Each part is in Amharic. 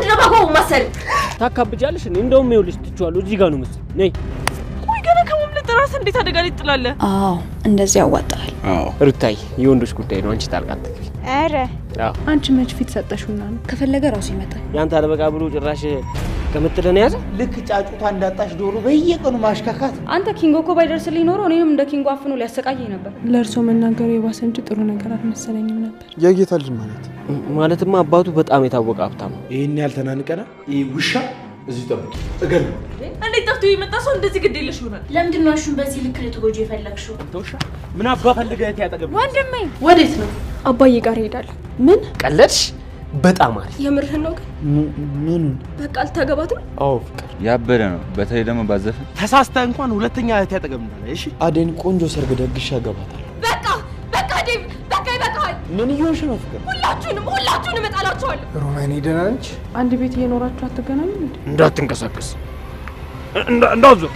ለምንድን ነው ባኮ ማሰር ታካብጃለሽ እንደውም ይኸውልሽ ትጫዋለሁ እዚህ ጋር ነው መሰለኝ ነይ ወይ ገና ከመምለጥ ራስ እንዴት አደጋ ላይ ጥላለ አዎ እንደዚህ ያዋጣል ሩታይ የወንዶች ጉዳይ ነው አንቺ ጣልቃት ትግቢ አረ አንቺ መች ፊት ሰጠሽውና ነው ከፈለገ ራሱ ይመጣል ያንተ አለበቃ ብሎ ጭራሽ ከመጥተነ ያዘ ልክ ጫጩታ እንዳጣሽ ዶሮ በየቀኑ ማሽካካት አንተ ኪንጎ እኮ ባይደርስልኝ ኖሮ እኔም እንደ ኪንጎ አፍኖ ሊያሰቃየኝ ነበር ለርሶ መናገሩ የባሰ እንጂ ጥሩ ነገር አልመሰለኝም ነበር የጌታ ልጅ ማለትማ አባቱ በጣም የታወቀ ሀብታም ነው ይሄን ያልተናንቀና ይሄ ውሻ እዚህ ጠብቂ እገል እንዴት ጠፍቶ ይመጣ ሰው እንደዚህ ግድ የለሽ ሆነ ለምንድን ነው እሱን በዚህ ልክ ልትጎጂ የፈለግሽው ተውሻ ምን አባ ፈልገህ ያጠገብ ወንድሜ ወዴት ነው አባዬ ጋር ሄዳል ምን ቀለድሽ በጣም አሪፍ የምርህን ነው ምን በቃ አልታገባት ነው አዎ ፍቅር ያበደ ነው በተለይ ደግሞ ባዘፈ ተሳስተ እንኳን ሁለተኛ እህት ያጠገብ እንዳለ እሺ አዴን ቆንጆ ሰርግ ደግሽ ያገባታል በቃ ዴቭ በቃ ይበቃል ምን ይሆንሽ ነው ፍቅር ሁላችሁንም እጣላችኋለሁ ሮማኔ ደህና ነች አንድ ቤት እየኖራችሁ አትገናኙ እንዴ እንዳትንቀሳቀስ እንዳትዞር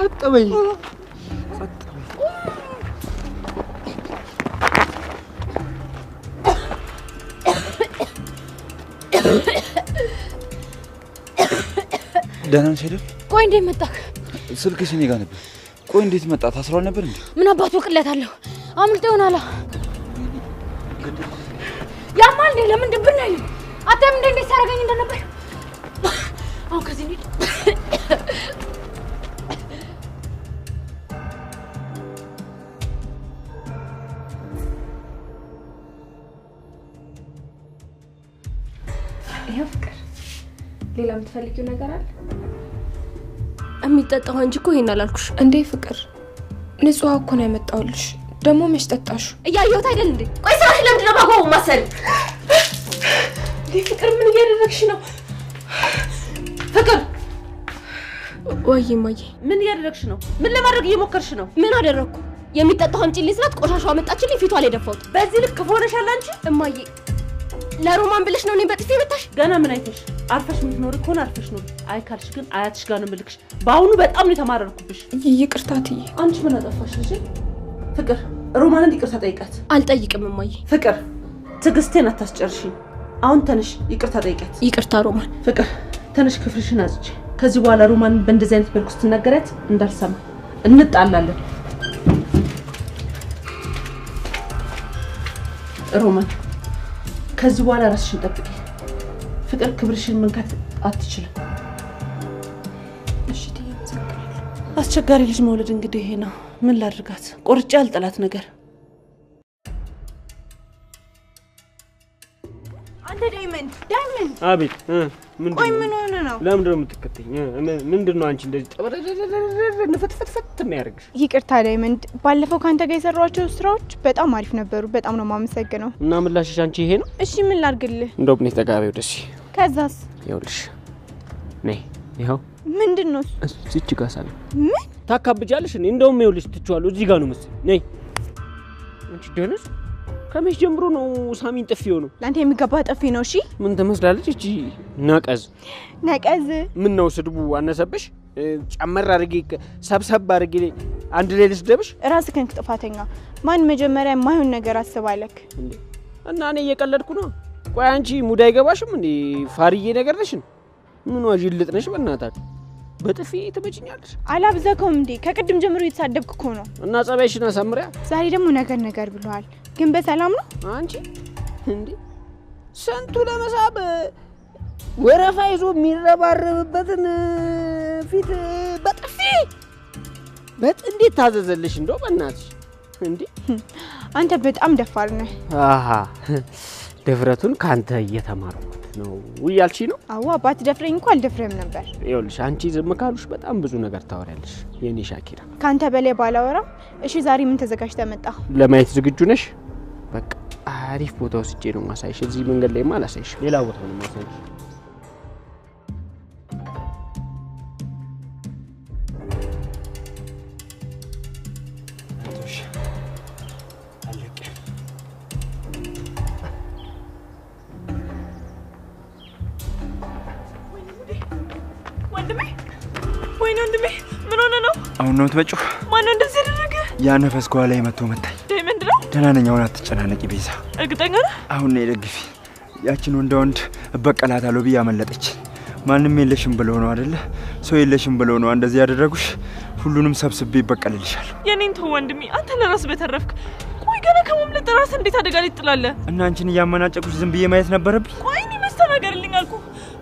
አጠበይ ደህና ነሽ አይደል ቆይ እንዴት መጣክ ስልክሽ እኔ ጋር ነበር ቆይ እንዴት መጣ ታስሯል ነበር እንዴ ምን አባቱ ቅለት አለው አምልጦ ይሆናል ያማል እንዴ ለምን ድብና ይሉ አተም እንዴ ሳረጋኝ እንደነበር አሁን ከዚህ እንዴ ይሄ ፍቅር ሌላ የምትፈልጊው ነገር አለ የሚጠጣው አንቺ እኮ ይሄን አላልኩሽ እንዴ ፍቅር ንጹህ እኮ ነው ያመጣውልሽ ደሞ መች ጠጣሽ እያየሁት አይደል እንዴ ቆይ ስራሽ ለምንድን ነው ባኮ ማሰር ፍቅር ምን እያደረግሽ ነው ፍቅር ወይ ማዬ ምን እያደረግሽ ነው ምን ለማድረግ እየሞከርሽ ነው ምን አደረኩ የሚጠጣው አምጪልኝ ስላት ቆሻሻው አመጣችልኝ ፊቷ ላይ ደፋውት በዚህ ልክ ሆነሻል አንቺ እማዬ ለሮማን ብለሽ ነው እኔ በጥፊ መታሽ ገና ምን አይተሽ አርፈሽ ምትኖር ኮን አርፈሽ ነው አይካልሽ ግን አያትሽ ጋር ነው ምልክሽ ባሁኑ በጣም ነው ተማረርኩብሽ ይቅርታትዬ አንቺ ምን አጠፋሽ ልጅ ፍቅር ሮማንን ይቅርታ ጠይቃት አልጠይቅም እማዬ ፍቅር ትግስቴን አታስጨርሺ አሁን ተነሽ ይቅርታ ጠይቃት ይቅርታ ሮማን ፍቅር ተነሽ ክፍልሽን አዝጪ ከዚህ በኋላ ሮማንን በእንደዚህ አይነት መልኩ ስትናገሪያት እንዳልሰማ እንጣላለን ሮማን ከዚህ በኋላ ራስሽን ጠብቂ ፍቅር ክብርሽን መንካት አትችልም እሺ ትይምሰክራለሁ አስቸጋሪ ልጅ መውለድ እንግዲህ ይሄ ነው ምን ላድርጋት ቆርጬ አልጠላት ነገር አንተ ዳይመንድ አቤት ምን ቆይ ምን ሆነ ነው ለምንድን ነው የምትከተኝ ምንድነው አንቺ እንደዚህ ንፍትፍት የሚያደርግሽ ይቅርታ ዳይመንድ ባለፈው ካንተ ጋር የሰራኋቸው ስራዎች በጣም አሪፍ ነበሩ በጣም ነው ማመሰግነው እና ምላሽሽ አንቺ ይሄ ነው እሺ ምን ላድርግልህ እንደውም ነው ተጋቢው ደስ ከዛስ ይኸውልሽ ነይ ይኸው ምንድነው እዚች ጋር ሳለ ምን ታካብጃለሽ እንደውም ይኸውልሽ ትጫዋለሁ እዚህ ጋር ነው መሰለኝ ነይ አንቺ ደነስ ከመቼ ጀምሮ ነው ሳሚን ጥፊው ነው ላንተ የሚገባ ጥፊ ነው እሺ ምን ተመስላለች እቺ ነቀዝ ምን ነው ስድቡ አነሰብሽ ጨመር አድርጌ ሰብሰብ አድርጌ አንድ ላይ ልስደብሽ ራስህን ጥፋተኛ ማን መጀመሪያ የማይሆን ነገር አስባለክ እንዴ እና እኔ እየቀለድኩ ነው ቆይ አንቺ ሙድ አይገባሽም እንዴ ፋርዬ ነገር ነሽ ምን ዋጅልጥ ነሽ በእናታችሁ በጥፊ ትመጪኛለሽ አላብዛከውም እንዴ ከቅድም ጀምሮ እየተሳደብክ እኮ ነው እና ጸባይሽን አሳምሪያ ዛሬ ደግሞ ነገር ብለዋል ግን በሰላም ነው አንቺ እንዴ ሰንቱ ለመሳብ ወረፋ ይዞ የሚረባረብበትን ፊት በጥፊ እንዴት ታዘዘልሽ እንደው በእናትሽ እንዴ አንተ በጣም ደፋር ነህ አሃ ደፍረቱን ካንተ እየተማርኩት ነው ወያልሽ ነው አዎ አባት ደፍረኝ እንኳን አልደፍረም ነበር ይኸውልሽ አንቺ ዝም ካሉሽ በጣም ብዙ ነገር ታወሪያለሽ የኔ ሻኪራ ካንተ በላይ ባላወራ እሺ ዛሬ ምን ተዘጋጅተህ መጣ ለማየት ዝግጁ ነሽ በቃ አሪፍ ቦታ ወስጄ ነው ማሳይሽ እዚህ መንገድ ላይ ማላሳይሽ ሌላ ቦታ ነው ማሳይሽ ምን ሆነ ነው? አሁን ነው የምትመጪው? ማን ነው እንደዚህ ያደረገ? ያ ነፈስ ከኋላ መጥቶ መታኝ። ዳይመንድ ነው? ደህና ነኝ። አሁን አትጨናነቂ ቤዛ። እርግጠኛ ነህ? አሁን ነው ደግፊ። ያችን ወንድ እበቀላታለሁ ብዬ አመለጠች። ማንንም የለሽም ብለው ነው አይደለ? ሰው የለሽም ብለው ነው እንደዚህ ያደረጉሽ። ሁሉንም ሰብስቤ ይበቀልልሻል። የኔን ተው ወንድሜ፣ አንተ ለራስ በተረፍክ። ቆይ ገና ከመምለጥ ራስ እንዴት አደጋ ላይ ትጥላለህ? እና አንቺን እያመናጨቁሽ ዝም ብዬ ማየት ነበረብኝ? ቆይ እኔ መስተናገርልኝ አልኩ።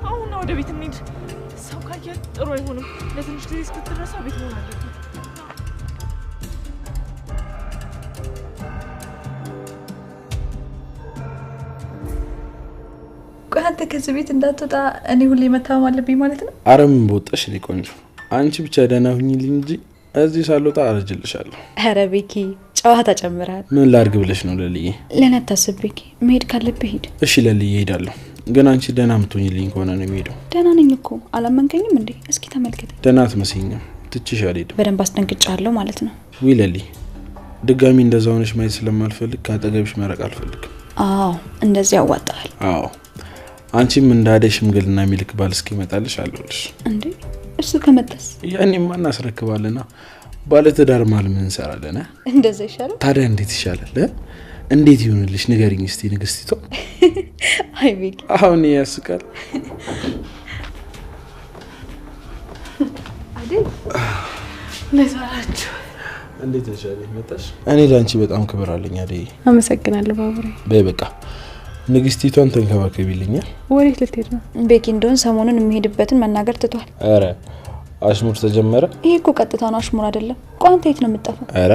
አሁን ወደ ቤት እንሂድ። ሰው ካየ ጥሩ አይሆንም። ለትንሽ ጊዜ እስክትረሳ ቤት መሆን አለብን። ቆይ አንተ ከዚህ ቤት እንዳትወጣ እኔ ሁሌ መታመም አለብኝ ማለት ነው? አረ ምን በወጣሽ እኔ ቆንጆ፣ አንቺ ብቻ ደህና ሁኚልኝ እንጂ እዚህ ሳልወጣ አረጅልሻለሁ። ኧረ ቤኪ ጨዋታ ጨምራል። ምን ላድርግ ብለሽ ነው ለልዬ? ለኔ አታስብ ቤኪ፣ መሄድ ካለብህ ሂድ። እሺ ለልዬ እሄዳለሁ፣ ግን አንቺ ደህና የምትሆኚልኝ ከሆነ ነው የሚሄደው። ደህና ነኝ እኮ አላመንከኝም እንዴ? እስኪ ተመልከተኝ። ደህና አትመስይኝም። ትችሽ አልሄድም። በደንብ አስደንግጫለሁ ማለት ነው። ውይ ለልዬ፣ ድጋሚ እንደዛ ሆነሽ ማየት ስለማልፈልግ ካጠገብሽ መራቅ አልፈልግም። አዎ እንደዚህ ያዋጣል። አዎ አንቺም እንዳደ ሽምግልና የሚልክ ባል እስኪመጣልሽ አለሁልሽ። እንዴ እሱ ከመጣስ? ያኔማ እናስረክባለና ባለትዳር ማል ምን እንሰራለን? እንደዛ ይሻላል። ታዲያ እንዴት ይሻላል? እንዴት ይሁንልሽ ንገሪኝ እስቲ ንግስቲቷ። አይ ቤኪ አሁን ያስቃል። አይደል? ለዛራችሁ እንዴት ነሻለኝ? መጣሽ? እኔ ላንቺ በጣም ክብር አለኝ አይደል? አመሰግናለሁ ባቡሬ። በይ በቃ ንግስቲቷን ተንከባከቢልኛል። ወዴት ልትሄድ ነው? ቤኪ እንደሆነ ሰሞኑን የሚሄድበትን መናገር ትቷል። አረ አሽሙር ተጀመረ። ይሄ እኮ ቀጥታ ነው፣ አሽሙር አይደለም። ቋንታ የት ነው የምትጠፋው? አረ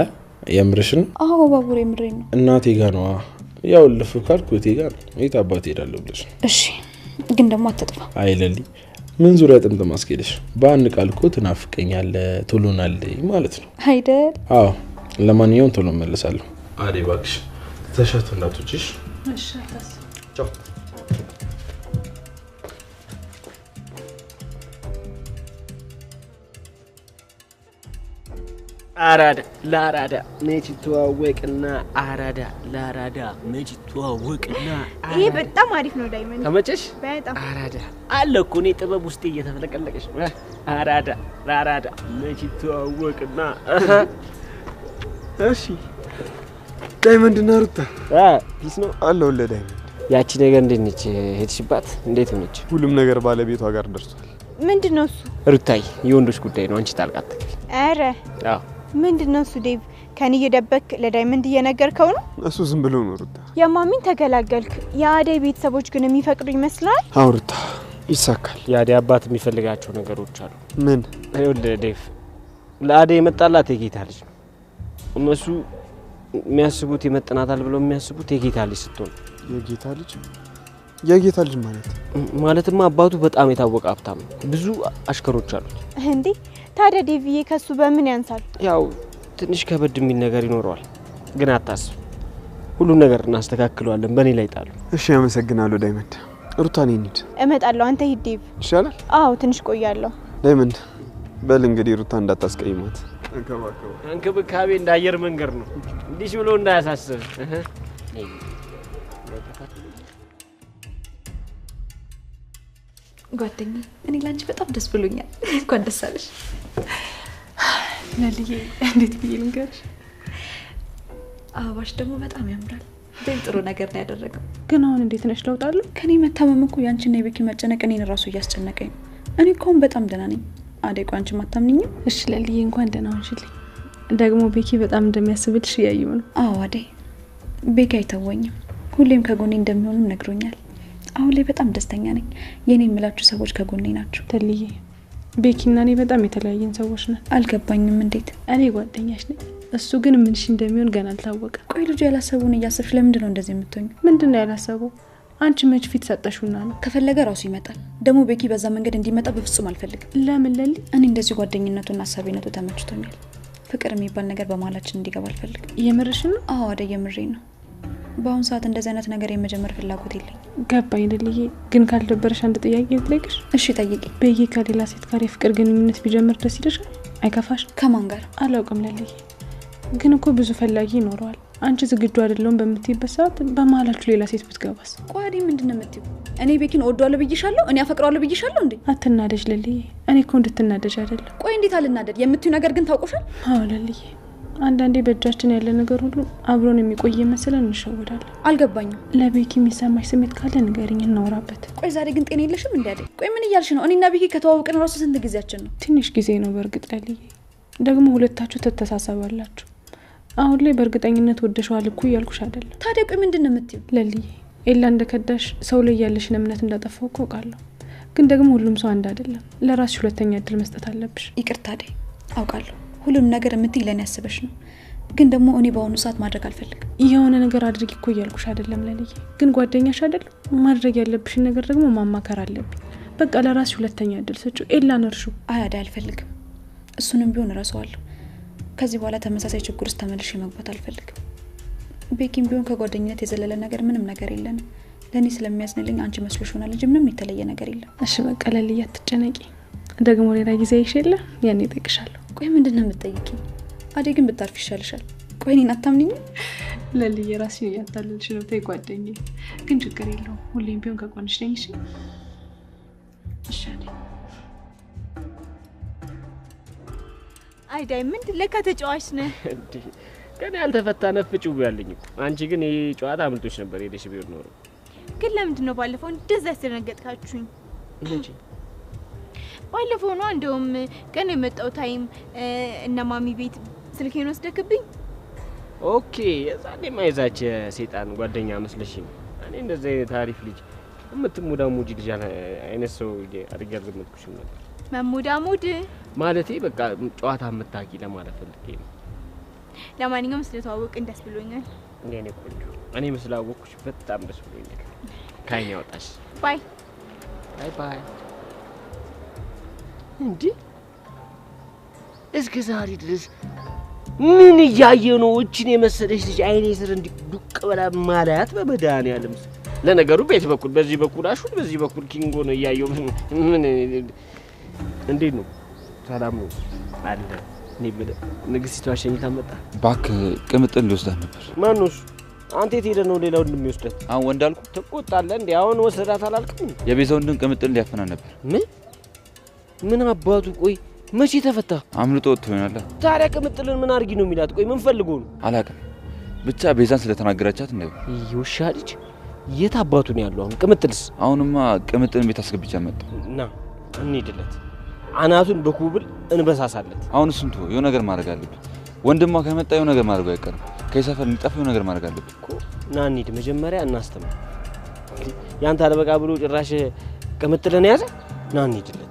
የምርሽን? አዎ ባቡሬ የምሬን ነው። እናቴ ጋር ነው። ያው ልፍ ካልኩ እቴ ጋር ነው። የት አባት ሄዳለሁ ብለሽ? እሺ ግን ደግሞ አትጥፋ። አይለሊ ምን ዙሪያ ጥምጥም አስኬደሽ? በአንድ ቃል እኮ ትናፍቀኛለህ ቶሎናለህ ማለት ነው አይደል? አዎ ለማንኛውም ቶሎ መለሳለሁ። አዴ ባክሽ ተሻት እንዳትወጪሽ። እሺ አታስ ቻው። አራዳ ለአራዳ መች ተዋወቅና አራዳ ለአራዳ መች ተዋወቅና። ይሄ በጣም አሪፍ ነው ዳይመንድ። ተመቸሽ? በጣም አራዳ አለ እኮ እኔ ጥበብ ውስጥ እየተፈለቀለቀሽ ነው። አራዳ ለአራዳ መች ተዋወቅና። እሺ ዳይመንድና ሩታ ፒስ ነው አለው ለዳይመንድ። ያቺ ነገር እንዴት ነች? ሄድሽባት? እንዴት ሆነች? ሁሉም ነገር ባለቤቷ ጋር ደርሷል። ምንድነው እሱ? ሩታይ የወንዶች ጉዳይ ነው። አንቺ ጣልቃ አትገቢ። አረ አዎ ምንድነው እሱ? ዴቭ ከኔ እየደበክ ለዳይመንድ እየነገርከው ነው? እሱ ዝም ብሎ ነው ሩታ። የማሚን ተገላገልክ። የአደይ ቤተሰቦች ግን የሚፈቅዱ ይመስላል? አዎ ሩታ ይሳካል። የአደይ አባት የሚፈልጋቸው ነገሮች አሉ። ምን? ይኸውልህ ዴቭ ለአደይ የመጣላት የጌታ ልጅ ነው። እነሱ የሚያስቡት ይመጥናታል ብለው የሚያስቡት የጌታ ልጅ ስትሆን። የጌታ ልጅ? የጌታ ልጅ ማለትማ አባቱ በጣም የታወቀ ሀብታም ነው። ብዙ አሽከሮች አሉት። እንዴ ታዲያ ዴቪዬ ከሱ በምን ያንሳል? ያው ትንሽ ከበድ የሚል ነገር ይኖረዋል፣ ግን አታስብ፣ ሁሉ ነገር እናስተካክለዋለን። በእኔ ላይ ጣሉ። እሺ አመሰግናለሁ ዳይመንድ። ሩታ ነኝ እንሂድ። እመጣለሁ። አንተ ሂድ ዴቭ። ይሻላል? አዎ ትንሽ ቆያለሁ። ዳይመንድ በል እንግዲህ ሩታ እንዳታስቀይማት። እንክብካቤ እንደ አየር መንገድ ነው፣ እንዲህ ብሎ እንዳያሳስብ። ጓደኛዬ እኔ ላንቺ በጣም ደስ ብሎኛል። እንኳን ደስ አለሽ። ለልዬ እንዴት ብዬ ልንገርሽ? አበባሽ ደግሞ በጣም ያምራል። ጥሩ ነገር ነው ያደረገው። ግን አሁን እንዴት ነሽ? ለውጣለሁ? ከኔ መታመም እኮ ያንቺና የቤኪ መጨነቅ እኔን ራሱ እያስጨነቀኝ ነው። እኔ እኮ በጣም ደህና ነኝ። አደይ ቆይ አንቺ ማታምኚኝም? እሺ ለልዬ እንኳን ደህና ሆንሽልኝ። ደግሞ ቤኪ በጣም እንደሚያስብልሽ እያየሁ ነው። አዎ አደይ ቤኪ አይተወኝም። ሁሌም ከጎኔ እንደሚሆንም ነግሮኛል። አሁን ላይ በጣም ደስተኛ ነኝ። የኔ የምላችሁ ሰዎች ከጎኔ ናቸው። ተልዬ ቤኪና እኔ በጣም የተለያየን ሰዎች ነን። አልገባኝም። እንዴት? እኔ ጓደኛሽ ነኝ፣ እሱ ግን ምንሽ እንደሚሆን ገና አልታወቀም። ቆይ ልጁ ያላሰቡን እያሰብሽ ለምንድን ነው እንደዚህ የምትሆኝ? ምንድነው ያላሰቡ? አንቺ መች ፊት ሰጠሽውና ነው? ከፈለገ ራሱ ይመጣል። ደግሞ ቤኪ በዛ መንገድ እንዲመጣ በፍጹም አልፈልግም። ለምን ለሊ? እኔ እንደዚህ ጓደኝነቱና አሳቢነቱ ተመችቶኛል። ፍቅር የሚባል ነገር በመሀላችን እንዲገባ አልፈልግም። የምርሽ ነው? አዎ አደይ የምሬን ነው። በአሁን ሰዓት እንደዚህ አይነት ነገር የመጀመር ፍላጎት የለኝ። ገባኝ ልልዬ። ግን ካልደበረሽ አንድ ጥያቄ ልጠይቅሽ? እሺ ጠይቂ። ቤኪ ከሌላ ሴት ጋር የፍቅር ግንኙነት ቢጀምር ደስ ይልሻል? አይከፋሽ? ከማን ጋር? አላውቅም ልልዬ፣ ግን እኮ ብዙ ፈላጊ ይኖረዋል። አንቺ ዝግጁ አይደለም በምትይበት ሰዓት በመሀላችሁ ሌላ ሴት ብትገባስ? ቋዲ ምንድነው የምትይው? እኔ ቤኪን ወዷለ ብይሻለሁ፣ እኔ አፈቅራለሁ ብይሻለሁ እንዴ? አትናደጅ ለልዬ። እኔ እኮ እንድትናደጅ አይደለም። ቆይ እንዴት አልናደድ? የምትይው ነገር ግን ታውቆሻል? አዎ ለልዬ፣ አንዳንዴ በእጃችን ያለ ነገር ሁሉ አብሮን የሚቆይ መስለን እንሸወዳለን። አልገባኝም። ለቤኪ የሚሰማሽ ስሜት ካለ ንገሪኝ እናወራበት። ቆይ ዛሬ ግን ጤና የለሽም እንዴ? አይደል? ቆይ ምን እያልሽ ነው? እኔና ቤኪ ከተዋወቅን ራሱ ስንት ጊዜያችን ነው? ትንሽ ጊዜ ነው በእርግጥ ለልዬ። ደግሞ ሁለታችሁ ተተሳሰባላችሁ። አሁን ላይ በእርግጠኝነት ወደሽዋል እኮ ያልኩሽ አይደለም። ታዲያ ቆይ ምንድነው የምትይው? ለልዬ ኤላ እንደከዳሽ ሰው ላይ ያለሽን እምነት እንዳጠፋው እኮ አውቃለሁ። ግን ደግሞ ሁሉም ሰው አንድ አይደለም። ለራስሽ ሁለተኛ እድል መስጠት አለብሽ። ይቅርታ አይደል? አውቃለሁ ሁሉም ነገር የምትይ ለኔ ያስበሽ ነው። ግን ደግሞ እኔ በአሁኑ ሰዓት ማድረግ አልፈልግም። የሆነ ነገር አድርጊ እኮ ያልኩሽ አይደለም ለልዬ። ግን ጓደኛሽ አይደል? ማድረግ ያለብሽን ነገር ደግሞ ማማከር አለብኝ። በቃ ለራስሽ ሁለተኛ እድል ስጪው። ኤላን እርሹ። አይደል አልፈልግም። እሱንም ቢሆን እረሳዋለሁ። ከዚህ በኋላ ተመሳሳይ ችግር ውስጥ ተመልሼ መግባት አልፈልግም። ቤኪም ቢሆን ከጓደኝነት የዘለለ ነገር ምንም ነገር የለንም። ለኔ ስለሚያዝንልኝ አንቺ መስሎሽ ሆናል እንጂ ምንም የተለየ ነገር የለም። እሺ በቃ ለልዬ አትጨነቂ። ደግሞ ሌላ ጊዜ ይሽለ ያኔ እጠይቅሻለሁ። ቆይ ምንድነው የምትጠይቂኝ? አዴ ግን ብታርፍ ይሻልሻል። ቆይ እኔን አታምኚኝ? ለልዬ ራስሽን ያታለልሽ ነው። ተይ ጓደኛዬ፣ ግን ችግር የለውም። ሁሌም ቢሆን ከጎንሽ ነኝ። እሺ እሺ። አይ ዳይመንድ ለካ ተጫዋች ነህ እንዴ? ከኔ ያልተፈታ ነፍጭው ያለኝ እኮ። አንቺ ግን ይሄ ጨዋታ አምልጦሽ ነበር ሄደሽ ቢሆን ኖሮ። ግን ለምንድን ነው ባለፈው እንደዛ ያስደነገጥካችሁኝ? እንጂ ባለፈው ነው እንደውም ቀን የመጣው ታይም እና ማሚ ቤት ስልኬን ወስደክብኝ። ኦኬ፣ የዛኔ ማይዛች ሰይጣን ጓደኛ መስለሽኝ። እኔ እንደዛ አይነት አሪፍ ልጅ እምትሙዳሙጂ ልጅ አይነት ሰው አድርገርግምትኩሽም ነበር። መሙዳሙድ ማለቴ በቃ ጨዋታ የምታቂ ለማለት ፈልጌ ነው። ለማንኛውም ስለተዋወቅን ደስ ብሎኛል። እኔ ቆንጆ፣ እኔም ስላወቅኩሽ በጣም ደስ ብሎኛል። ካይኛ ወጣሽ። ባይ ባይ ባይ። እንዴ እስከ ዛሬ ድረስ ምን እያየ ነው? እቺን የመሰለሽ ልጅ አይኔ ስር እንዲህ ዱቅ ብላ ማላያት በመድኃኒዓለም። ለነገሩ ቤት በኩል በዚህ በኩል አሹን በዚህ በኩል ኪንጎ ነው እያየው። ምን እንዴት ነው? ሰላም ነው አለ። እኔ ንግስቲቷ አሸኝታ መጣ። እባክህ ቅምጥል ሊወስዳት ነበር። ማን ነው? አንተ የት ሄደህ ነው ሌላው እንደሚወስዳት? አሁን ወንድ አልኩ። ትቆጣለህ እንዴ? አሁን ወሰዳት አላልክም? የቤዛ ወንድን ቅምጥል ሊያፈና ነበር። ምን አባቱ? ቆይ መቼ ተፈታ? አምልጦ ወጥቶ ይሆናል። ታዲያ ቅምጥልን ምን አድርጊ ነው የሚላት? ቆይ ምን ፈልጎ ነው? አላውቅም። ብቻ ቤዛን ስለተናገረቻት ነው። ይውሻ ልጅ የት አባቱ ነው ያለው? አሁን ቅምጥልስ? አሁንማ ቅምጥልን ቤት አስገብቻ መጣ። ና እንሂድለት፣ አናቱን በኩብል እንበሳሳለት። አሁን እሱን ተወው፣ የሆነ ነገር ማድረግ አለብን። ወንድሟ ከመጣ የሆነ ነገር ማድረጉ አይቀርም። ከሰፈር እንጠፋ የሆነ ነገር ማድረግ አለብን እኮ። ና እንሂድ፣ መጀመሪያ እናስተምር። ያንተ አለበቃ ብሎ ጭራሽ ቅምጥልን ያዘ። ና እንሂድለት።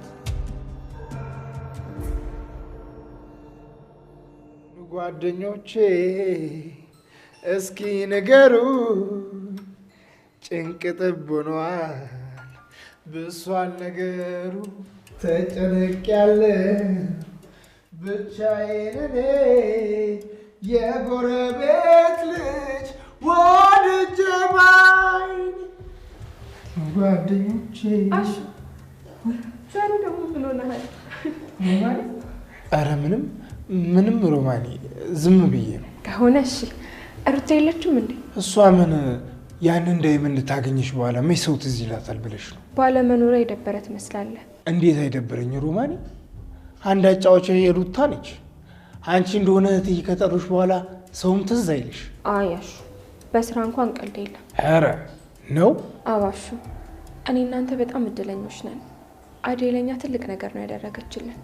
ጓደኞቼ እስኪ ንገሩ፣ ጭንቅ ጥብ ሆኗል ብሷል ነገሩ። ተጨነቅያለ ብቻዬን እኔ የጎረቤት ልጅ ወድጄ ባይን። ጓደኞቼ ዛሬ ደግሞ ምን ሆነሃል? ኧረ ምንም ሮማኒ፣ ዝም ብዬ ነው። ከሆነ እሺ። ሩታ የለችም እንዴ? እሷ ምን ያንን ዳይመንድ ታገኘሽ በኋላ መች ሰው ትዝ ይላታል ብለሽ ነው? ባለመኖሪያ የደበረ ትመስላለህ። እንዴት አይደበረኝ ሮማኒ? አንድ አጫዋች የሩታ ነች። አንቺ እንደሆነ እህትዬ ከጠሩሽ በኋላ ሰውም ትዝ አይልሽ? አያሹ በስራ እንኳን ቀልድ የለም። ኧረ ነው አባሹ። እኔ እናንተ በጣም እድለኞች ነን። አዴ ለኛ ትልቅ ነገር ነው ያደረገችልን።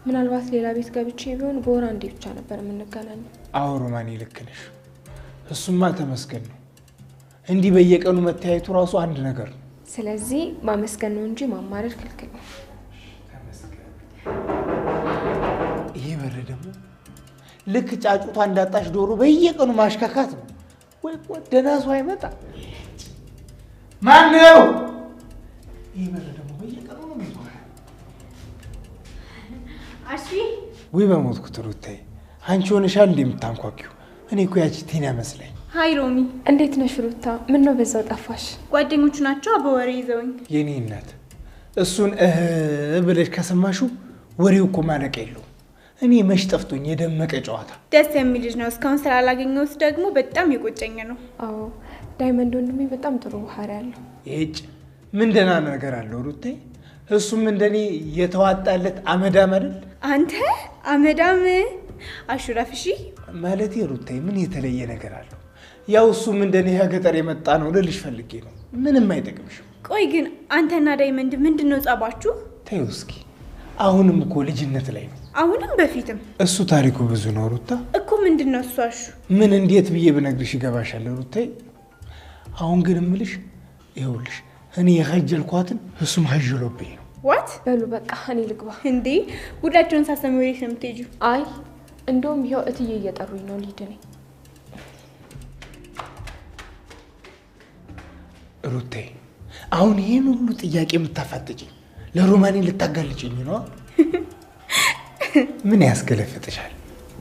ምናልባት ሌላ ቤት ገብቼ ቢሆን በወር አንዴ ብቻ ነበር የምንገናኘው። አዎ ሮማኒ ልክ ነሽ። እሱማ ተመስገን ነው። እንዲህ በየቀኑ መተያየቱ ራሱ አንድ ነገር ነው። ስለዚህ ማመስገን ነው እንጂ ማማረር ክልክል ነው። ይሄ በር ደግሞ ልክ ጫጩቷ እንዳጣሽ ዶሮ በየቀኑ ማሽካካት ነው። ወይ ደህና ሰው አይመጣ። ማን ነው? ይሄ በር ደግሞ በየቀኑ ነው የሚዞረው። አሺ ወይ በሞትኩት ሩታዬ፣ አንቺ ሆነሻል እንዴ የምታንኳኪው? እኔ እኮ ያቺ ቴና መስለኝ። ሃይ ሮሚ፣ እንዴት ነሽ ሩታ? ምን ነው በዛው ጠፋሽ? ጓደኞቹ ናቸው በወሬ ይዘውኝ። የኔ እናት፣ እሱን ብለሽ ከሰማሽው ወሬው እኮ ማለቅ የለውም። እኔ መች ጠፍቶኝ የደመቀ ጨዋታ ደስ የሚል ልጅ ነው። እስካሁን ስላላገኘሁት ደግሞ በጣም የቆጨኝ ነው። አዎ ዳይመንድ ወንድሜ በጣም ጥሩ ባህሪ ያለው። እጭ ምን ደህና ነገር አለው ሩታዬ? እሱም እንደኔ የተዋጣለት አመዳም አይደል? አንተ አመዳም አሹራፍሺ ማለቴ ሩታዬ ምን የተለየ ነገር አለው? ያው እሱም እንደኔ ሀገር የመጣ ነው ልልሽ ፈልጌ ነው። ምንም አይጠቅምሽም። ቆይ ግን አንተና ዳይመንድ ምንድነው ጸባችሁ? ተይው እስኪ። አሁንም እኮ ልጅነት ላይ ነው። አሁንም በፊትም እሱ ታሪኩ ብዙ ነው ሩታ። እኮ ምንድነው እሱ? አሹ ምን እንዴት ብዬ ብነግርሽ ይገባሻል ሩታዬ? አሁን ግን እምልሽ ይኸውልሽ እኔ የኸጀልኳትን እሱም ኸጀሎብኝ ነው። ዋት በሉ በቃ እኔ ልግባ። እንዴ ጉዳቸውን ሳሰሚ ወዴት ነው የምትሄጂው? አይ እንደውም ይኸው እትዬ እየጠሩኝ ነው ልሂድ ነኝ። ሩታዬ አሁን ይሄን ሁሉ ጥያቄ የምታፋጥጪኝ ለሮማኔ ልታጋልጭኝ ነው? ምን ያስገለፍጥሻል?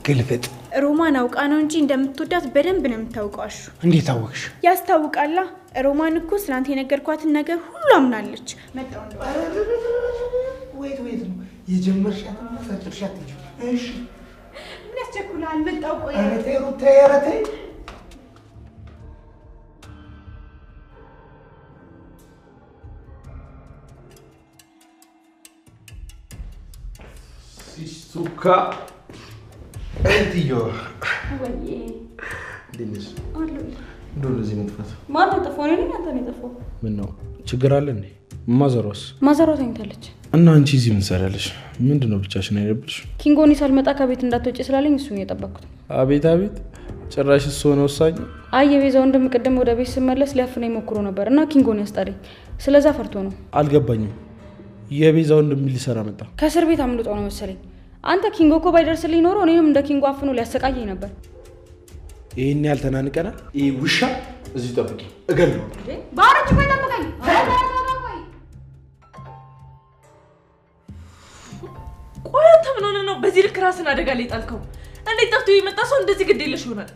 ግልፍጥ ሮማን አውቃ ነው እንጂ እንደምትወዳት በደንብ ነው የምታውቀው። አሹ እንዴት አወቅሽ? ያስታውቃላ። ሮማን እኮ ስላንተ የነገርኳትን ነገር ሁሉ አምናለች። መጣው ነው ወይት ነው የጀመርሻት ፈጥርሻት ልጅ። እሺ ምን ያስቸኩላል? መጣው ቆይ። ኧረ ተይ ሩታዬ፣ ኧረ ተይ። ሲሱካ እትዮ ወይዬ እንዴት አሉ እንደው ለዚህ መጥፋት ማን ነው ጠፋው? እኔ አንተ ነው ጠፋው። ምን ነው ችግር አለ እንዴ? ማዘሯስ? ማዘሯ ተኝታለች። እና አንቺ እዚህ ምን ትሰሪያለሽ? ምንድነው ብቻሽን አይደብርሽ? ኪንጎኒ ሳልመጣ ከቤት እንዳትወጪ ስላለኝ እሱን እየጠበቅኩት። አቤት አቤት፣ ጭራሽ እሱ ነው ወሳኝ። አይ የቤዛ ወንድም ቅድም ወደ ቤት ስመለስ ሊያፍነኝ ሞክሮ ነበር እና ኪንጎኒ ያስጣለኝ። ስለዛ ፈርቶ ነው። አልገባኝም። የቤዛ ወንድም ሊሰራ መጣ? ከእስር ቤት አምልጦ ነው መሰለኝ። አንተ ኪንጎ እኮ ባይደርስልኝ ኖሮ እኔንም እንደ ኪንጎ አፍኖ ሊያሰቃየኝ ነበር። ይሄን ያህል ተናንቀናል? ይሄ ውሻ እዚህ ጠብቂ፣ እገለዋለሁ። ባሮች ቆይ ጠብቀኝ። ቆይ አንተ ምን ሆነህ ነው በዚህ ልክ ራስን አደጋ ላይ ጣልከው? እንዴት ጠፍቶ የመጣ ሰው እንደዚህ ግድ የለሽ ይሆናል?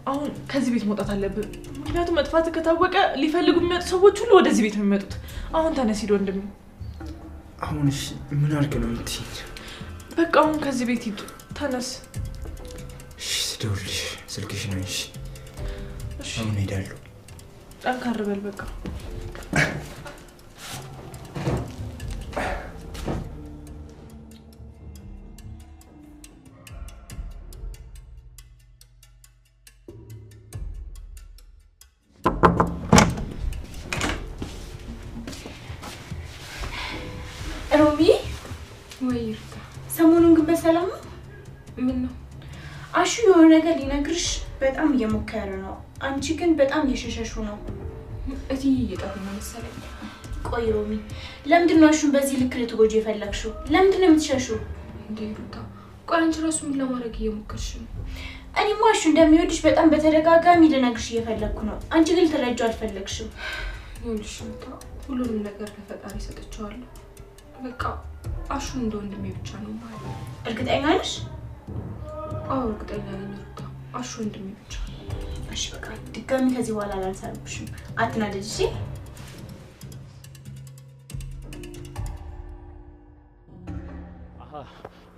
አሁን ከዚህ ቤት መውጣት አለብን። ምክንያቱም መጥፋት ከታወቀ ሊፈልጉ የሚመጡ ሰዎች ሁሉ ወደዚህ ቤት ነው የሚመጡት። አሁን ተነስ ሂድ ወንድሜ። አሁን እሺ ምን አድርግ ነው የምትይኝ? በቃ አሁን ከዚህ ቤት ሂድ፣ ተነስ። እሺ ስደውልሽ ስልክሽ ነው። እሺ አሁን ሄዳለሁ። ጠንካራ በል በቃ። ሮሚ ወይ ሰሞኑን ግን በሰላም ነው? ምን ነው? አሹ የሆነ ነገር ሊነግርሽ በጣም እየሞከረ ነው። አንቺ ግን በጣም እየሸሸሹ ነው። እትዬ እየጠሩኝ ነው መሰለኝ። ቆይ ሮሚ ለምንድን ነው አሹን በዚህ ልክ ልትጎጂ የፈለግሽው? ለምንድን ነው የምትሸሹው? እንዴ ሩታ ቆይ አንቺ ራሱ ምን ለማድረግ እየሞከርሽ ነው? እኔማ አሹ እንደሚወድሽ በጣም በተደጋጋሚ ልነግርሽ እየፈለግኩ ነው። አንቺ ግን ልትረጂው አልፈለግሽም። ይኸውልሽ ሩታ ሁሉንም ነገር ለፈጣሪ ሰጥቼዋለሁ። በቃ አሹ እንደ ወንድሜ ብቻ ነው ማለት ነው። እርግጠኛ ነሽ? አዎ እርግጠኛ ነኝ ሩታ፣ አሹ ወንድሜ ብቻ ነው። እሺ በቃ ድጋሚ ከዚህ በኋላ አላንሳብሽም። አትናደጂ እሺ?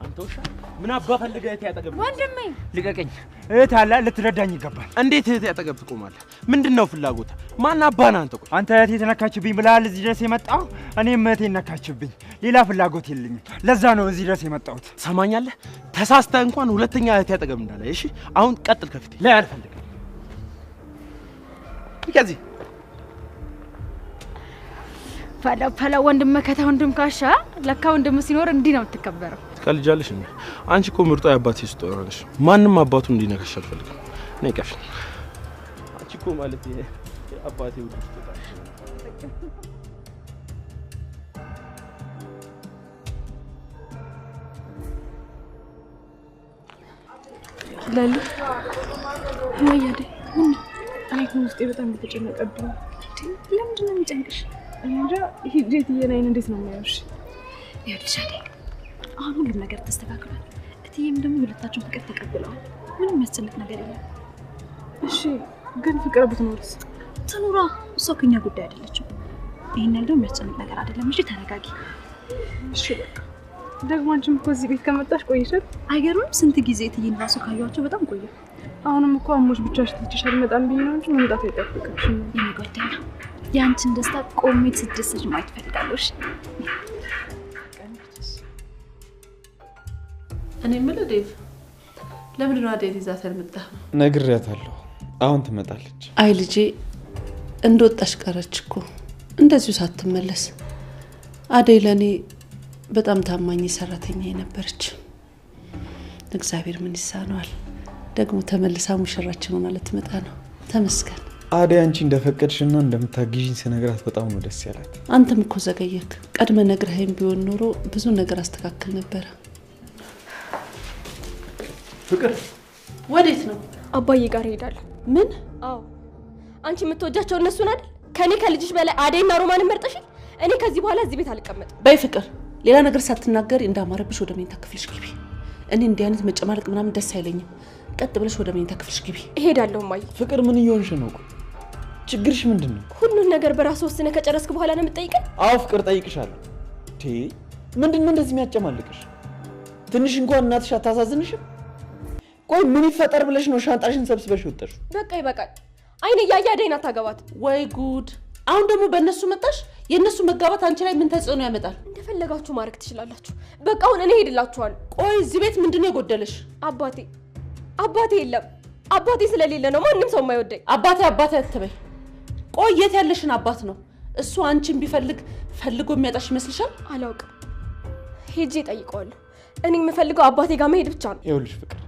አንተ ውሻ ምን አባ ፈልገህ እህቴ ያጠገብ? ወንድሜ ልቀቀኝ። እህት አለ ልትረዳኝ ይገባል። እንዴት እህቴ ያጠገብ ትቆማለህ? ምንድነው ፍላጎት? ማን አባ ነህ አንተ? ቆይ አንተ እህቴ ተነካችብኝ ብለሃል እዚህ ድረስ የመጣው። እኔም እህቴ ነካችብኝ። ሌላ ፍላጎት የለኝም። ለዛ ነው እዚህ ድረስ የመጣሁት። ሰማኛለህ? ተሳስተህ እንኳን ሁለተኛ እህቴ ያጠገብ እንዳለ። እሺ አሁን ቀጥል። ከፊቴ ላይ አልፈልግም። ይከዚህ ፈላ ወንድም መከታ ወንድም ካሻ ለካ ወንድም ሲኖር እንዲህ ነው የምትከበረው። ትቀልጃለሽ እንዴ? አንቺ እኮ ምርጧ የአባቴ ስጦታ ነሽ። ማንም አባቱ እንዲነካሽ አልፈልግም። ነይ ቀፊ። አንቺ እኮ ማለት የአባቴ ውድ ስጦታ ነሽ። ለሊ ወይ አይደል? ምን አይቶ ውስጤ በጣም እየተጨነቀብኝ። ለምንድን ነው የሚጨንቅሽ? እንጃ ሂዴት እየናይን እንዴት ነው የሚያዩሽ? ይኸውልሽ አይደል አሁን ሁሉም ነገር ተስተካክሏል። እትዬም ደግሞ ሁለታችሁን ፍቅር ተቀብለዋል። ምንም የሚያስጨንቅ ነገር የለም። እሺ ግን ፍቅር ብትኖርስ? ትኑራ፣ እሷ ከኛ ጉዳይ አይደለችም። ይሄን ያለው የሚያስጨንቅ ነገር አይደለም። እሺ ተረጋጊ። እሺ በቃ ደግሞ አንቺም እኮ እዚህ ቤት ከመጣሽ ቆይሻል። አይገርምም? ስንት ጊዜ ትይን ራሱ ካያቸው በጣም ቆየ። አሁንም እኮ አሞሽ ብቻሽ ትችሻል መጣም ብዬ ነው እንጂ መምጣት አይጠብቅሽም። የኔ ጓደኛ ያንቺን ደስታ ቆሜ ስትደሰች ማየት ፈልጋለሁ። እኔ የምልህ ዴቭ ለምንድን ነው አደይ ይዛት ያልመጣህ? ነግሬያታለሁ። አሁን ትመጣለች። አይ ልጄ እንደወጣሽ ቀረች እኮ እንደዚሁ ሳትመለስ። አደይ ለኔ በጣም ታማኝ ሰራተኛ ነበረች። እግዚአብሔር ምን ይሳነዋል? ደግሞ ተመልሳ ሙሽራችን ሆና ልትመጣ ነው። ተመስገን። አደይ አንቺ እንደፈቀድሽና እንደምታግዢኝ ስነግራት በጣም ነው ደስ ያላት። አንተም እኮ ዘገየክ። ቀድመ ነግረኸኝ ቢሆን ኖሮ ብዙ ነገር አስተካክል ነበር። ፍቅር ወዴት ነው? አባዬ ጋር ሄዳለሁ። ምን? አዎ አንቺ የምትወጃቸው እነሱን አይደል? ከኔ ከልጅሽ በላይ አደይና ሮማንን መርጠሽ። እኔ ከዚህ በኋላ እዚህ ቤት አልቀመጥም። በይ ፍቅር፣ ሌላ ነገር ሳትናገሪ እንዳማረብሽ ወደ መኝታ ክፍልሽ ግቢ። እኔ እንዲህ አይነት መጨማለቅ ምናምን ደስ አይለኝም። ቀጥ ብለሽ ወደ መኝታ ክፍልሽ ግቢ። እሄዳለሁ ማይ። ፍቅር ምን እየሆንሽ ነው? ችግርሽ ምንድነው? ሁሉን ነገር በራስ ወስነ ከጨረስክ በኋላ ነው የምትጠይቀኝ? አዎ ፍቅር ጠይቅሻለሁ። ምንድነው እንደዚህ የሚያጨማልቅሽ? ትንሽ እንኳን እናትሽ አታሳዝንሽም? ቆይ ምን ይፈጠር ብለሽ ነው ሻንጣሽን ሰብስበሽ ወጣሽ? በቃ ይበቃል። አይኔ ያያ አደይን አታገባት። ወይ ጉድ! አሁን ደግሞ በእነሱ መጣሽ። የእነሱ መጋባት አንቺ ላይ ምን ተጽዕኖ ያመጣል? እንደፈለጋችሁ ማድረግ ትችላላችሁ። በቃ አሁን እኔ ሄድላችኋለሁ። ቆይ እዚህ ቤት ምንድነው የጎደለሽ? አባቴ የለም። አባቴ ስለሌለ ነው ማንም ሰው የማይወደኝ። አባቴ አትበይ። ቆይ የት ያለሽን አባት ነው? እሱ አንቺን ቢፈልግ ፈልጎ የሚያጣሽ ይመስልሻል? አላውቅም። ሄጄ ጠይቀዋለሁ። እኔ የምፈልገው አባቴ ጋር መሄድ ብቻ ነው። ይኸውልሽ ፍቅር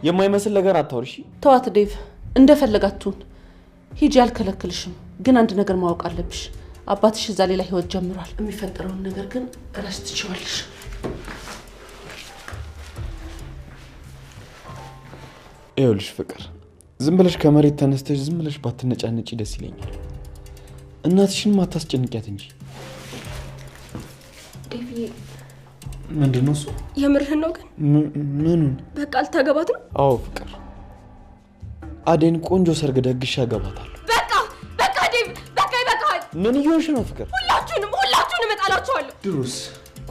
የማይመስል ነገር አታውርሺ። ተዋት ዴቭ፣ እንደፈለጋችሁን ሂጂ፣ አልከለክልሽም። ግን አንድ ነገር ማወቅ አለብሽ። አባትሽ እዛ ሌላ ህይወት ጀምሯል። የሚፈጠረውን ነገር ግን ረስተሽዋለሽ። ይኸውልሽ ፍቅር ዝም ብለሽ ከመሬት ተነስተሽ ዝም ብለሽ ባትነጫነጪ ደስ ይለኛል። እናትሽን ማታስጨንቂያት እንጂ። ዴቪ ምንድነው እሱ? የምርህን ነው ግን? ምኑን? በቃ አልታገባት ነው? አዎ ፍቅር አደይን ቆንጆ ሰርግ ደግሼ አገባታለሁ። በቃ ዴቪ በቃ ይበቃል። ምን እየሆንሽ ነው ፍቅር? ሁላችሁንም እጣላችኋለሁ። ድሮስ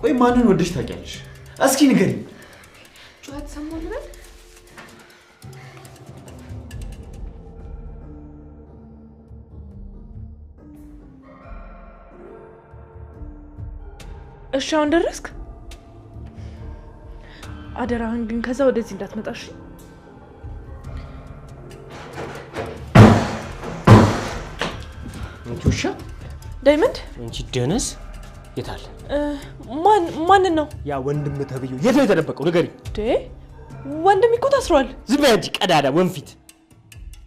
ቆይ ማንን ወደሽ ታውቂያለሽ? እስኪ ንገሪኝ። ጩኸት ሰማሁ ልበል? እሺ አሁን ደረስክ? አደራህን ግን ከዛ ወደዚህ እንዳትመጣሽ። አንቺ ዳይመንድ አንቺ ደነስ የታለ? ማንን ነው? ያ ወንድም ተብዬው የት ነው የተደበቀው? ንገሪኝ። ወንድም እኮ ታስሯል። ዝም በይ አንቺ ቀዳዳ ወንፊት።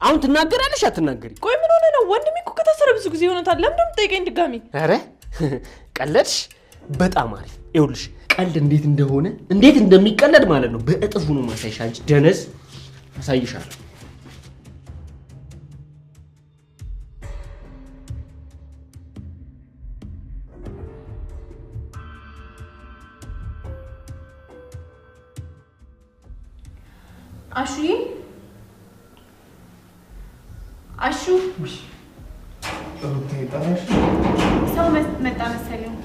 አሁን ትናገራለሽ አትናገሪ? ቆይ ምን ሆነ ነው? ወንድም እኮ ከታሰረ ብዙ ጊዜ ሆኖታል። ለምን እንደምትጠይቀኝ ድጋሚ? አረ ቀለድሽ። በጣም አሪፍ። ይኸውልሽ ቀልድ እንዴት እንደሆነ እንዴት እንደሚቀለድ ማለት ነው በእጥፉ ነው ማሳይሽ። አንቺ ደነስ አሳይሻለሁ። አሹዬ አሹ ሰው መጣ መሰለኝ።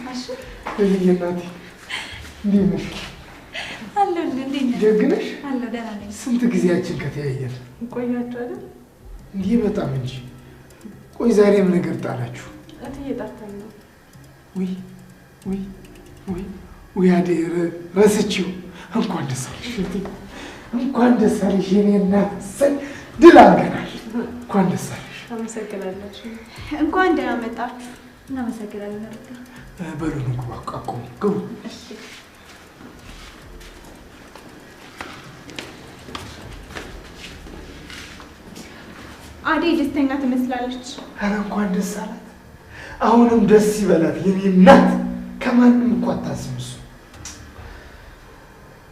አሹ እናቴ እንዴት ነሽ? አለሁ። እንዴት ነሽ? ደግ ነሽ? አለሁ፣ ደህና ነኝ። ስንት ጊዜያችን ከተያየን ቆያችሁ አይደል? እንዴ በጣም እንጂ። ቆይ ዛሬም ነገር ጣላችሁ? እትዬ ጠርታኝ ነው። ውይ አደይ ረስቼው። እንኳን ደስ አለሽ እቴ፣ እንኳን ደስ አለሽ የኔ እናት። እሰይ ድል አድርገናል። እንኳን ደስ አለሽ። አመሰግናለሁ። እንኳን ደህና መጣችሁ። እናመሰግናለን። በሉ ንግቡ፣ አቋቁሙ፣ ግቡ። አደይ ደስተኛ ትመስላለች። ኧረ እንኳን ደስ አላት። አሁንም ደስ ይበላት የኔ እናት። ከማንም እኮ አታስብ። እሱ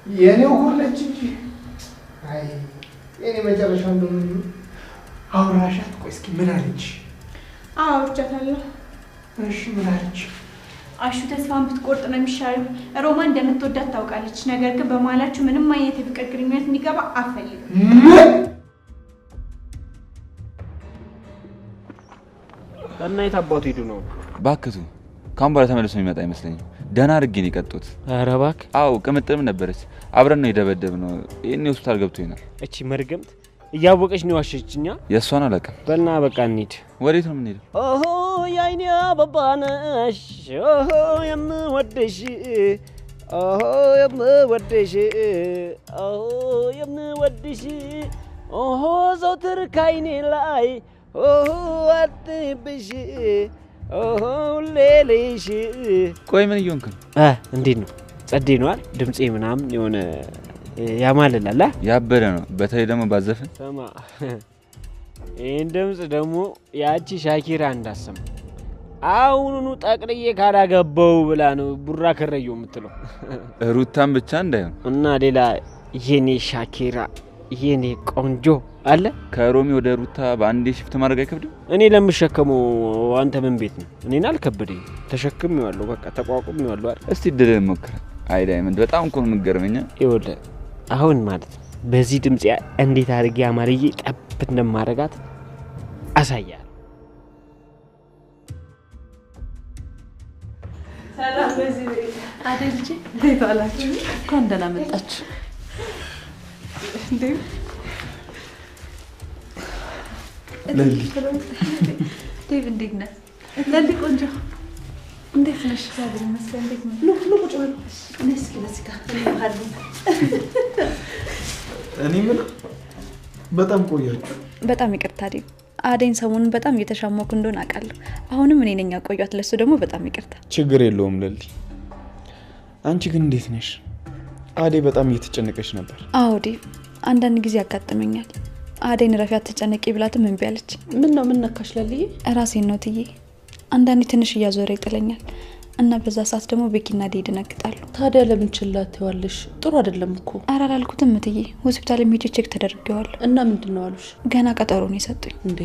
የኔው ሁለች እንጂ አይ የኔ መጨረሻ እንደምን አውራሻት። ቆይ እስኪ ምን አለች? አውርቻታለሁ። እሺ ምን አለች? አሹ ተስፋን ብትቆርጥ ነው የሚሻለው። ሮማን እንደምትወዳት ታውቃለች። ነገር ግን በመሀላችሁ ምንም አይነት የፍቅር ግንኙነት እንዲገባ አትፈልግም። እና የት አባቱ ሄዱ ነው? ባክቱ ካሁን በኋላ ተመልሶ የሚመጣ አይመስለኝም። ደህና አድርጌ ነው የቀጡት። ኧረ እባክህ። አዎ ቅምጥልም ነበረች። አብረን ነው የደበደብነው። ይሄኔ ሆስፒታል ገብቶ ይናል። እቺ መርገምት እያወቀች ነው ዋሸችኛ። የእሷን አላውቅም። በልና በቃ እንሂድ። ወዴት ነው የምንሄደው? ኦሆ የአይኔ አበባ ነሽ፣ ኦሆ የምወድሽ፣ ኦሆ የምወድሽ፣ ኦሆ የምወድሽ፣ ኦሆ ዘውትር ካይኔ ላይ ኦሆ አትብሽ፣ ኦሆ ሌሊሽ። ቆይ ምን እየሆንክ ነው? እንዴት ነው? ጸዴ ነዋል ድምጼ ምናምን የሆነ ያማልላል። ያበደ ነው። በተለይ ደግሞ ባዘፍን ሰማ። ይህን ድምፅ ደግሞ ያቺ ሻኪራ እንዳሰማ አሁኑኑ ጠቅልዬ ካላገባው ብላ ነው ቡራ ከረየው የምትለው። ሩታን ብቻ እንዳይሆን እና ሌላ የኔ ሻኪራ የኔ ቆንጆ አለ። ከሮሚ ወደ ሩታ በአንዴ ሽፍት ማድረግ አይከብድም? እኔ ለምሸከመው አንተ ምን ቤት ነው? እኔን አልከበደኝ። ተሸክሜዋለሁ፣ በቃ ተቋቁሜዋለሁ አይደል? እስቲ ድል ሞክር። አይ ዳይመንድ በጣም እኮ ነው የምትገርመኝ። ይኸውልህ አሁን ማለት ነው በዚህ ድምጽ እንዴት አድርጌ አማርዬ ጠብ እንደማረጋት አሳያለሁ። ሰላም በዚህ ቤት አደይ ልጄ፣ እንዴት ዋላችሁ? እንኳን ደህና መጣችሁ። እንዴ ለሊ ዴቭ እንዴት ነህ? ለሊ ቆንጆ እንዴት ነሽ? እግዚአብሔር ይመስገን። እንዴት ነው? ኑ ቁጭ በሉ። እኔ እስኪ ለዚህ ጋር እንባሉ። እኔ ምን በጣም ቆያችሁ። በጣም ይቅርታ ዴቭ። አደይን ሰሞኑን በጣም እየተሻማኩ እንደሆነ አውቃለሁ። አሁንም እኔ ነኝ ያቆያት። ለሱ ደግሞ በጣም ይቅርታ። ችግር የለውም ለሊ። አንቺ ግን እንዴት ነሽ? አደይ በጣም እየተጨነቀች ነበር። አዎ ዴቭ፣ አንዳንድ ጊዜ ያጋጥመኛል። አደይን ረፊያት ተጨነቂ ብላትም እምቢ አለች። ምን ነው ምን ነካሽ ለልዬ? ራሴን ነው ትዬ። አንዳንዴ ትንሽ እያዞረ ይጥለኛል እና በዛ ሰዓት ደግሞ ቤኪና አደይ ይደነግጣሉ። ታዲያ ለምን ችላ ትይዋለሽ? ጥሩ አይደለም እኮ። ኧረ አላልኩትም ትዬ። ሆስፒታል ሄጄ ቼክ ተደርገዋለሁ። እና ምንድን ነው አሉሽ? ገና ቀጠሮ ነው የሰጡኝ። እንዴ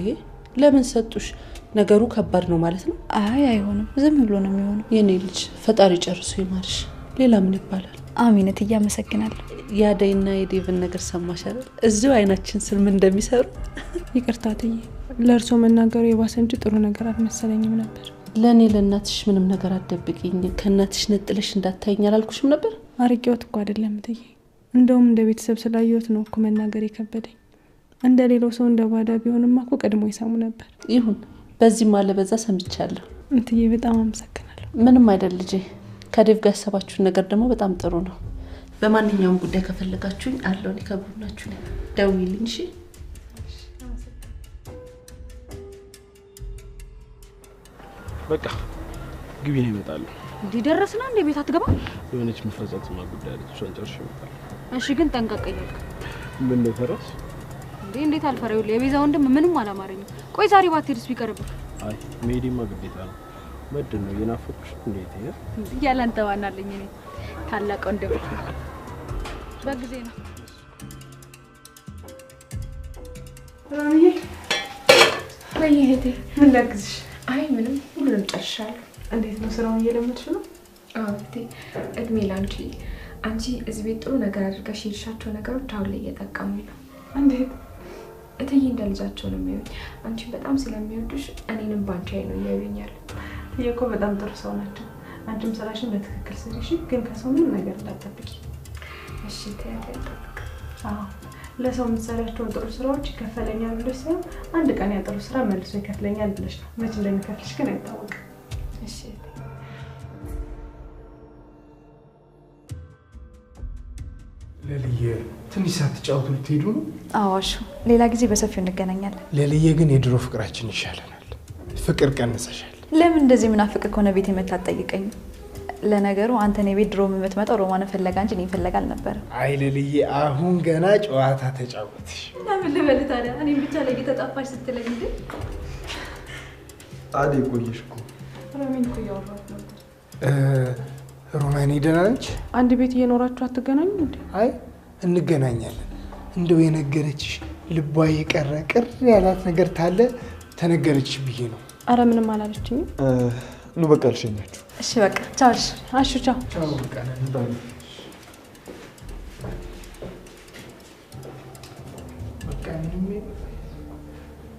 ለምን ሰጡሽ? ነገሩ ከባድ ነው ማለት ነው? አይ አይሆንም፣ ዝም ብሎ ነው የሚሆነው። የኔ ልጅ ፈጣሪ ጨርሶ ይማርሽ። ሌላ ምን ይባላል? አሚነት እያመሰግናለሁ። የአደይና የዴቭን ነገር ሰማሽ አይደል? እዚሁ አይናችን ስር ምን እንደሚሰሩ። ይቅርታ ትዬ፣ ለእርሶ መናገሩ የባሰ እንጂ ጥሩ ነገር አልመሰለኝም ነበር። ለእኔ ለእናትሽ ምንም ነገር አትደብቂኝ። ከእናትሽ ነጥለሽ እንዳታይኝ አላልኩሽም ነበር? አርቄዎት እኮ አይደለም ትዬ፣ እንደውም እንደ ቤተሰብ ስላየሁት ነው እኮ መናገር የከበደኝ። እንደ ሌላው ሰው እንደ ባዳ ቢሆንማ እኮ ቀድሞ ይሰሙ ነበር። ይሁን፣ በዚህም አለ በዛ ሰምቻለሁ። እንትዬ በጣም አመሰግናለሁ። ምንም አይደል ልጄ። ከዴቭ ጋር ያሰባችሁን ነገር ደግሞ በጣም ጥሩ ነው። በማንኛውም ጉዳይ ከፈለጋችሁኝ አለው። እኔ ከጎናችሁ ነኝ። ደውዪልኝ እሺ? በቃ ግቢ ነው ይመጣሉ። እንዲህ ደረስና እንደ ቤት አትገባ? የሆነች መፈጸምና ጉዳይ አለች። እሷን ጨርሼ እመጣለሁ። እሺ ግን ጠንቀቅ እያልክ። ምን ነው ፈራስ? እንዴት አልፈራው? የቤዛ ወንድም ምንም አላማረኝም። ቆይ ዛሬ ባትሄድስ ቢቀርብህ? አይ መሄድማ ግዴታ ነው። ምንድን ነው የናፈቅሽ? እንዴት ይሄ ያላንተ ዋናለኝ እኔ ታላቅ ወንድም በጊዜ ነው። ሮሚዬ ወይ እህቴ፣ ምን ላግዝሽ? አይ ምንም፣ ሁሉንም ጨርሻለሁ። እንዴት ነው ስራውን እየለመድሽ ነው? አዎ እህቴ፣ እድሜ ላንቺ። አንቺ እዚህ ቤት ጥሩ ነገር አድርገሽ የሄድሻቸው ነገሮች አሁን ላይ እየጠቀሙኝ ነው። እንዴት? እትዬ እንደ ልጃቸው ነው የሚያዩኝ። አንቺን በጣም ስለሚወዱሽ እኔንም ባንቺ አይ ነው እያዩኛል። እትዬ እኮ በጣም ጥሩ ሰው ናቸው። አንቺም ስራሽን በትክክል ስሪ እሺ? ግን ከሰው ምንም ነገር እንዳትጠብቂ እሺ? ተያይተን ጠብቅ። አዎ ለሰው የምትሰሪያቸውን ጥሩ ስራዎች ይከፈለኛል ብለሽ ሳይሆን አንድ ቀን ያ ጥሩ ስራ መልሶ ይከፍለኛል ብለሽ ነው። መቼ እንደሚከፍልሽ ግን አይታወቅም። እሺ ለልዬ፣ ትንሽ ሳትጫወቱ ልትሄዱ ነው? አዋሹ፣ ሌላ ጊዜ በሰፊው እንገናኛለን። ለልዬ ግን የድሮ ፍቅራችን ይሻለናል። ፍቅር ቀንሰሻል። ለምን እንደዚህ ምናፍቅ ከሆነ ቤት የመታ ጠይቀኝ። ለነገሩ አንተ ነው ቤት ድሮ የምትመጣው ሮማን ፈለጋ እንጂ እኔ ፈለጋ አልነበረም። አይ ለልዬ፣ አሁን ገና ጨዋታ ተጫወትሽ። ለምን ልበል ታዲያ? እኔም ብቻ ላይ ተጣፋሽ ስትለኝ እንዴ? አደይ ቆየሽ እኮ። ሮሚን እኮ እያወራሁት ነበር። ሮማን ደህና ነች? አንድ ቤት እየኖራችሁ አትገናኙ እንዴ? አይ እንገናኛለን። እንደው የነገረችሽ ልቧ የቀረ ቅር ያላት ነገር ታለ ተነገረችሽ ብዬ ነው። አረ ምንም አላለችኝም። ኑ በቃ ልሸኛችሁ። እሺ በቃ ቻው። እሺ አሹ ቻው። ቻው በቃ እንጣሉ። በቃ ምንም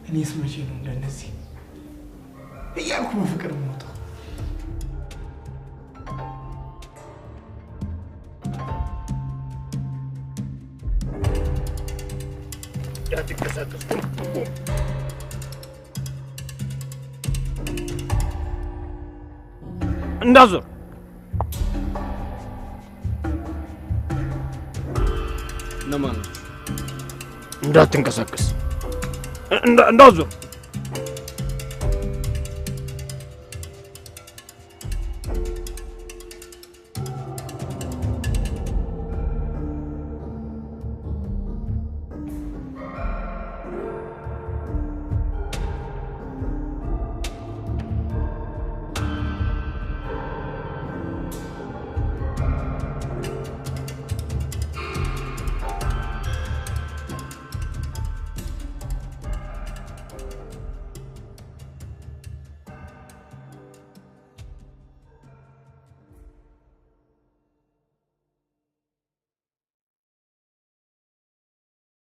እኔስ መቼ ነው እንደነዚህ እያልኩ በፍቅር የምወጣው? እንዳትንቀሳቀስ እንዳዞር እንዳትንቀሳቀስ እንዳዞር